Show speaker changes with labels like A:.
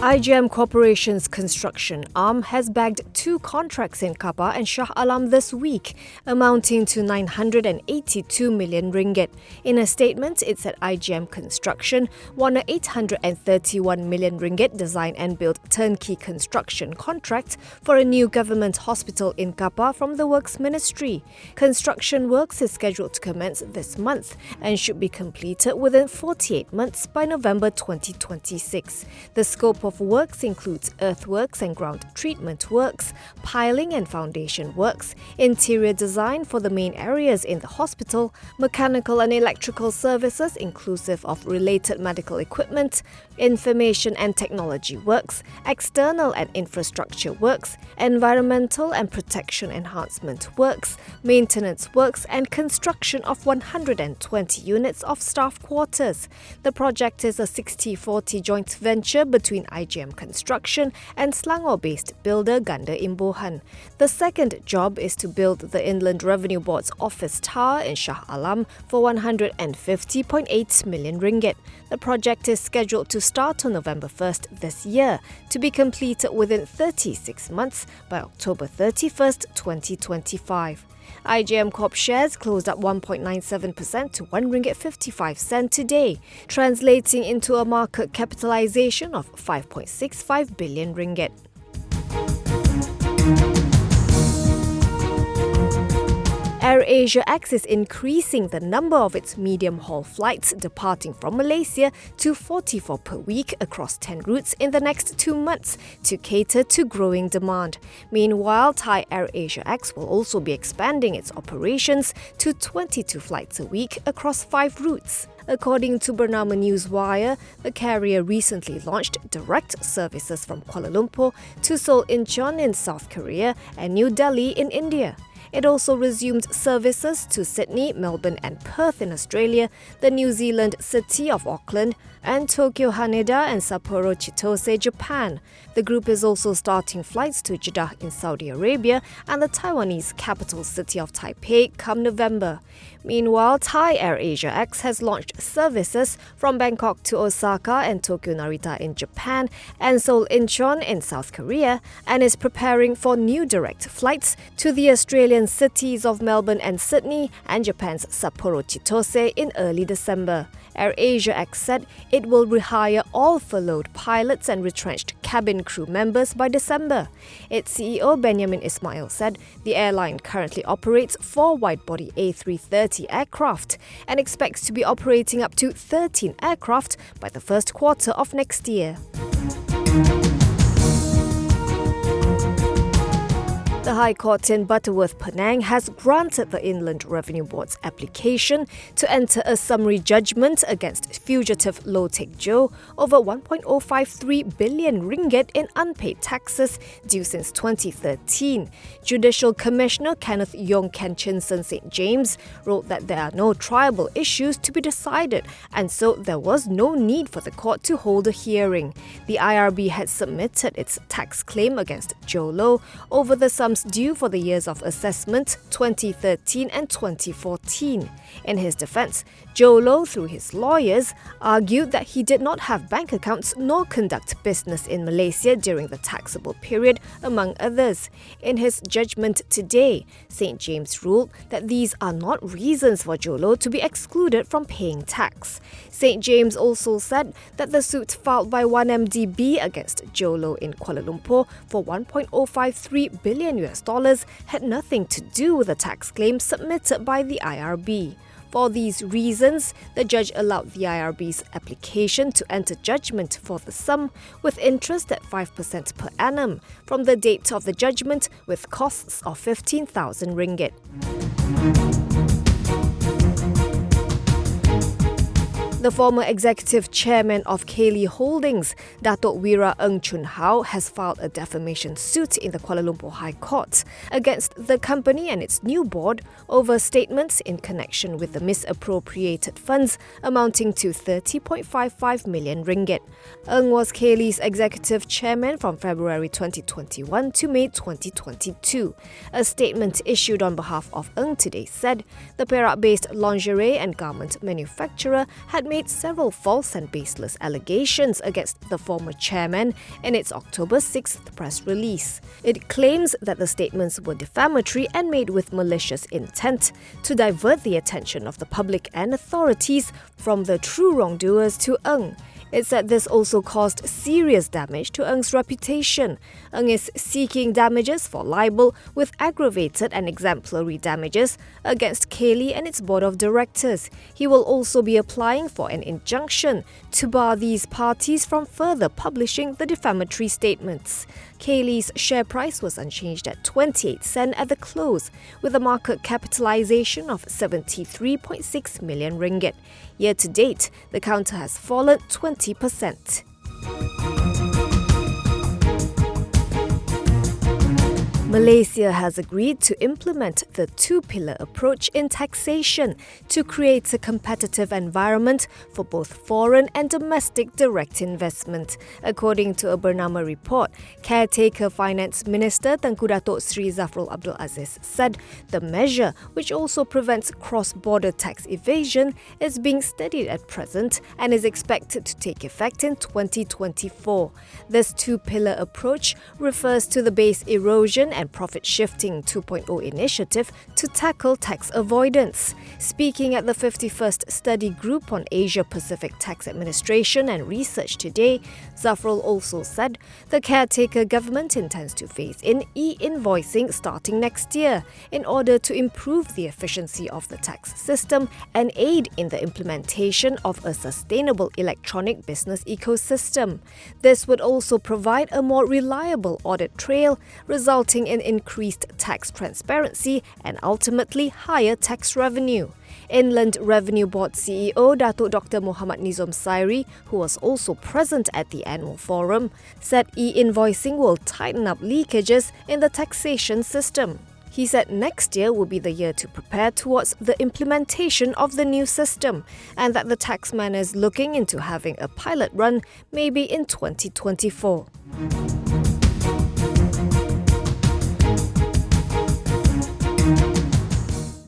A: IJM Corporation's construction arm has bagged 2 contracts in Kapar and Shah Alam this week, amounting to 982 million ringgit. In a statement, it said IJM Construction won a 831 million ringgit design and build turnkey construction contract for a new government hospital in Kapar from the Works Ministry. Construction works is scheduled to commence this month and should be completed within 48 months by November 2026. The scope of works includes earthworks and ground treatment works, piling and foundation works, interior design for the main areas in the hospital, mechanical and electrical services inclusive of related medical equipment, information and technology works, external and infrastructure works, environmental and protection enhancement works, maintenance works and construction of 120 units of staff quarters. The project is a 60-40 joint venture between IJM Construction and Selangor-based builder Ganda Imbohan. The second job is to build the Inland Revenue Board's office tower in Shah Alam for 150.8 million ringgit. The project is scheduled to start on November 1st this year, to be completed within 36 months by October 31st, 2025. IJM Corp shares closed up 1.97% to RM1.55 today, translating into a market capitalization of 5.65 billion ringgit. AirAsia X is increasing the number of its medium-haul flights departing from Malaysia to 44 per week across 10 routes in the next 2 months to cater to growing demand. Meanwhile, Thai AirAsia X will also be expanding its operations to 22 flights a week across 5 routes. According to Bernama Newswire, the carrier recently launched direct services from Kuala Lumpur to Seoul Incheon in South Korea and New Delhi in India. It also resumed services to Sydney, Melbourne and Perth in Australia, the New Zealand city of Auckland, and Tokyo Haneda and Sapporo Chitose, Japan. The group is also starting flights to Jeddah in Saudi Arabia and the Taiwanese capital city of Taipei come November. Meanwhile, Thai AirAsia X has launched services from Bangkok to Osaka and Tokyo Narita in Japan and Seoul Incheon in South Korea, and is preparing for new direct flights to the Australian cities of Melbourne and Sydney and Japan's Sapporo Chitose in early December. AirAsia X said it will rehire all furloughed pilots and retrenched cabin crew members by December. Its CEO Benjamin Ismail said the airline currently operates 4 wide-body A330 aircraft and expects to be operating up to 13 aircraft by the first quarter of next year. The High Court in Butterworth, Penang has granted the Inland Revenue Board's application to enter a summary judgment against Fugitive Low Tech Joe over 1.053 billion ringgit in unpaid taxes due since 2013. Judicial Commissioner Kenneth Yong Kenshinson St. James wrote that there are no triable issues to be decided, and so there was no need for the court to hold a hearing. The IRB had submitted its tax claim against Joe Low over the sums due for the years of assessment 2013 and 2014. In his defense, Joe Low, through his lawyers, argued that he did not have bank accounts nor conduct business in Malaysia during the taxable period, among others. In his judgment today, St. James ruled that these are not reasons for Joe Low to be excluded from paying tax. St. James also said that the suit filed by 1MDB against Joe Low in Kuala Lumpur for $1.053 billion had nothing to do with the tax claim submitted by the IRB. For these reasons, the judge allowed the IRB's application to enter judgment for the sum, with interest at 5% per annum, from the date of the judgment, with costs of 15,000 ringgit. The former executive chairman of Kaylee Holdings, Datuk Wira Ng Chun Hao, has filed a defamation suit in the Kuala Lumpur High Court against the company and its new board over statements in connection with the misappropriated funds amounting to 30.55 million ringgit. Ng was Kaylee's executive chairman from February 2021 to May 2022. A statement issued on behalf of Ng today said the Perak-based lingerie and garment manufacturer had made several false and baseless allegations against the former chairman in its October 6th press release. It claims that the statements were defamatory and made with malicious intent to divert the attention of the public and authorities from the true wrongdoers to Ng. It said this also caused serious damage to Ng's reputation. Ng is seeking damages for libel with aggravated and exemplary damages against Kaylee and its board of directors. He will also be applying for an injunction to bar these parties from further publishing the defamatory statements. Kaylee's share price was unchanged at 28 cents at the close, with a market capitalization of 73.6 million ringgit. Year to date, the counter has fallen 20%. Malaysia has agreed to implement the two-pillar approach in taxation to create a competitive environment for both foreign and domestic direct investment. According to a Bernama report, Caretaker Finance Minister Tengku Datuk Sri Zafrul Abdul Aziz said the measure, which also prevents cross-border tax evasion, is being studied at present and is expected to take effect in 2024. This two-pillar approach refers to the base erosion and Profit Shifting 2.0 initiative to tackle tax avoidance. Speaking at the 51st Study Group on Asia-Pacific Tax Administration and Research today, Zafrul also said the caretaker government intends to phase in e-invoicing starting next year in order to improve the efficiency of the tax system and aid in the implementation of a sustainable electronic business ecosystem. This would also provide a more reliable audit trail, resulting in increased tax transparency and ultimately higher tax revenue. Inland Revenue Board CEO Datuk Dr. Muhammad Nizam Sairi, who was also present at the annual forum, said e-invoicing will tighten up leakages in the taxation system. He said next year will be the year to prepare towards the implementation of the new system and that the taxman is looking into having a pilot run maybe in 2024.